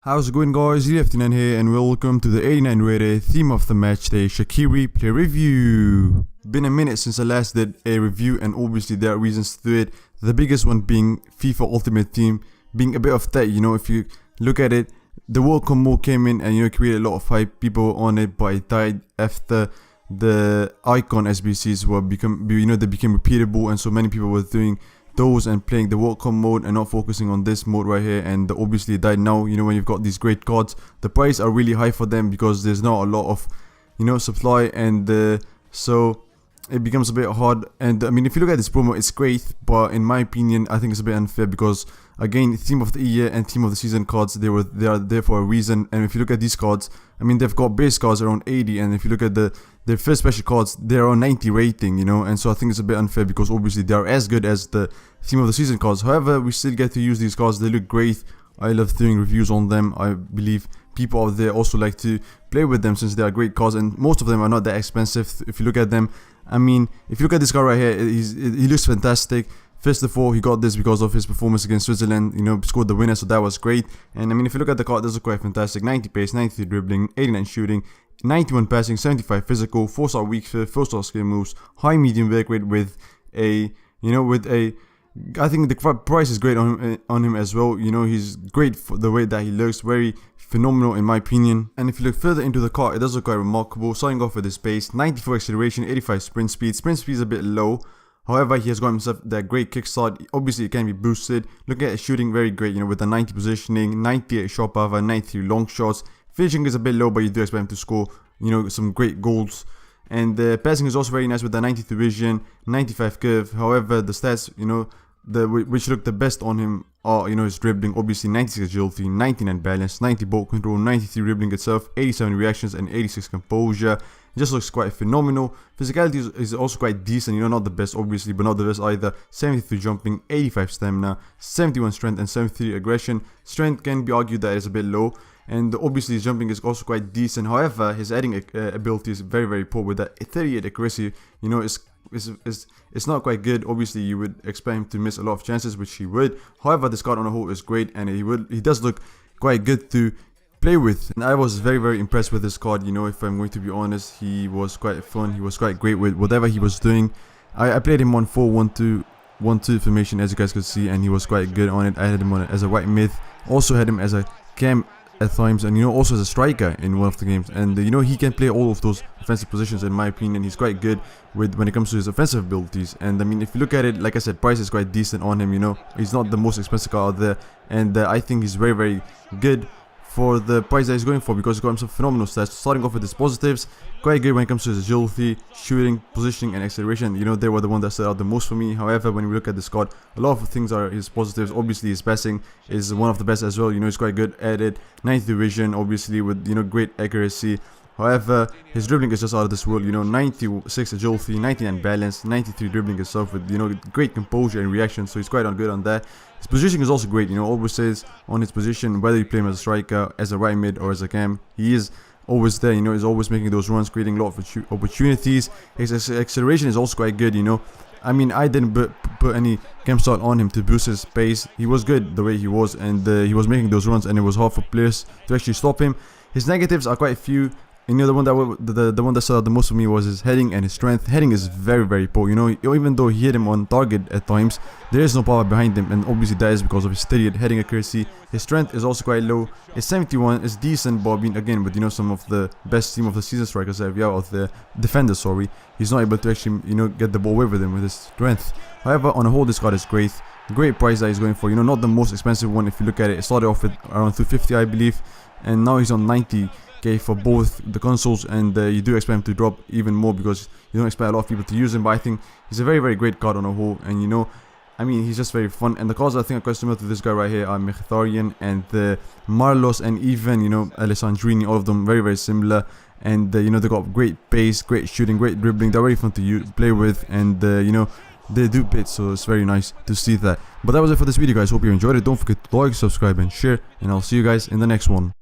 How's it going, guys? EFT9 here and welcome to the 89 rated theme of the match day Shaqiri play review. Been a minute since I last did a review and obviously there are reasons to it. The biggest one being FIFA Ultimate Team being a bit of that, if you look at it, the World Cup mode came in and created a lot of hype, people were on it, but it died after the icon SBCs were they became repeatable, and so many people were doing those and playing the World Cup mode and not focusing on this mode right here, and obviously it died now. When you've got these great cards, the price are really high for them because there's not a lot of supply, and so it becomes a bit hard. And I mean, if you look at this promo, it's great, but in my opinion I think it's a bit unfair because again, Team of the Year and Team of the Season cards, they are there for a reason. And if you look at these cards, I mean, they've got base cards around 80, and if you look at their first special cards, they're on 90 rating, and so I think it's a bit unfair because obviously they are as good as the Team of the Season cards. However, we still get to use these cards. They look great. I love doing reviews on them. I believe people out there also like to play with them since they are great cards, and most of them are not that expensive if you look at them. I mean, if you look at this card right here, he looks fantastic. First of all, he got this because of his performance against Switzerland, scored the winner, so that was great. And I mean, if you look at the card, this is quite fantastic. 90 pace, 93 dribbling, 89 shooting, 91 passing, 75 physical, 4-star weak foot, 4-star skill moves, high medium work rate with a, I think the price is great on him as well. He's great for the way that he looks, very phenomenal in my opinion. And if you look further into the card, it does look quite remarkable. Starting off with his pace, 94 acceleration, 85 sprint speed. Sprint speed is a bit low. However, he has got himself that great kickstart. Obviously, it can be boosted. Look at his shooting, very great, with the 90 positioning, 98 shot power, 93 long shots. Finishing is a bit low, but you do expect him to score, some great goals. And the passing is also very nice with the 92 vision, 95 curve. However, the stats, which look the best on him are, his dribbling, obviously 96 agility, 99 balance, 90 ball control, 93 dribbling itself, 87 reactions, and 86 composure. It just looks quite phenomenal. Physicality is also quite decent, not the best obviously, but not the best either. 73 jumping, 85 stamina, 71 strength, and 73 aggression. Strength can be argued that is a bit low, and obviously his jumping is also quite decent. However, his adding ability is very, very poor with that 38 accuracy. It's not quite good. Obviously, you would expect him to miss a lot of chances, which he would. However, this card on the whole is great, and he does look quite good to play with. And I was very, very impressed with this card. If I'm going to be honest, he was quite fun. He was quite great with whatever he was doing. I played him on 4-1-2 formation, as you guys could see, and he was quite good on it. I had him on it as a white mid, also had him as a cam at times, and also as a striker in one of the games. And he can play all of those offensive positions. In my opinion, he's quite good when it comes to his offensive abilities. And I mean, if you look at it, like I said, price is quite decent on him. He's not the most expensive card out there, and I think he's very, very good for the price that he's going for because he's got some phenomenal stats. Starting off with his positives, quite good when it comes to his agility, shooting, positioning, and acceleration. They were the one that stood out the most for me. However, when we look at this card, a lot of things are his positives. Obviously, his passing is one of the best as well. He's quite good at it. 90 vision, obviously, with great accuracy. However, his dribbling is just out of this world. 96 agility, 99 balance, 93 dribbling itself with great composure and reaction. So he's quite good on that. His positioning is also great. Always says on his position, whether you play him as a striker, as a right mid, or as a cam, he is always there. He's always making those runs, creating a lot of opportunities. His acceleration is also quite good. I mean, I didn't put any cam start on him to boost his pace. He was good the way he was, and he was making those runs, and it was hard for players to actually stop him. His negatives are quite few. The one that stood out the most for me was his heading and his strength. Heading is very, very poor. Even though he hit him on target at times, there is no power behind him, and obviously that is because of his steady heading accuracy. His strength is also quite low. His 71 is decent, but again, with some of the best Team of the Season strikers that we have out there, defenders, sorry, he's not able to actually get the ball away with him with his strength. However, on the whole, this card is great. Great price that he's going for. Not the most expensive one. If you look at it, it started off with around 250, I believe, and now he's on 90. For both the consoles, and you do expect him to drop even more because you don't expect a lot of people to use him. But I think he's a very, very great card on the whole, and I mean, he's just very fun. And the cards I think are quite similar to this guy right here are Mkhitaryan and Marlos, and even Alessandrini. All of them very, very similar, and they got great pace, great shooting, great dribbling. They're very fun to play with, and they do bits, so it's very nice to see that. But that was it for this video, guys. Hope you enjoyed it. Don't forget to like, subscribe, and share, and I'll see you guys in the next one.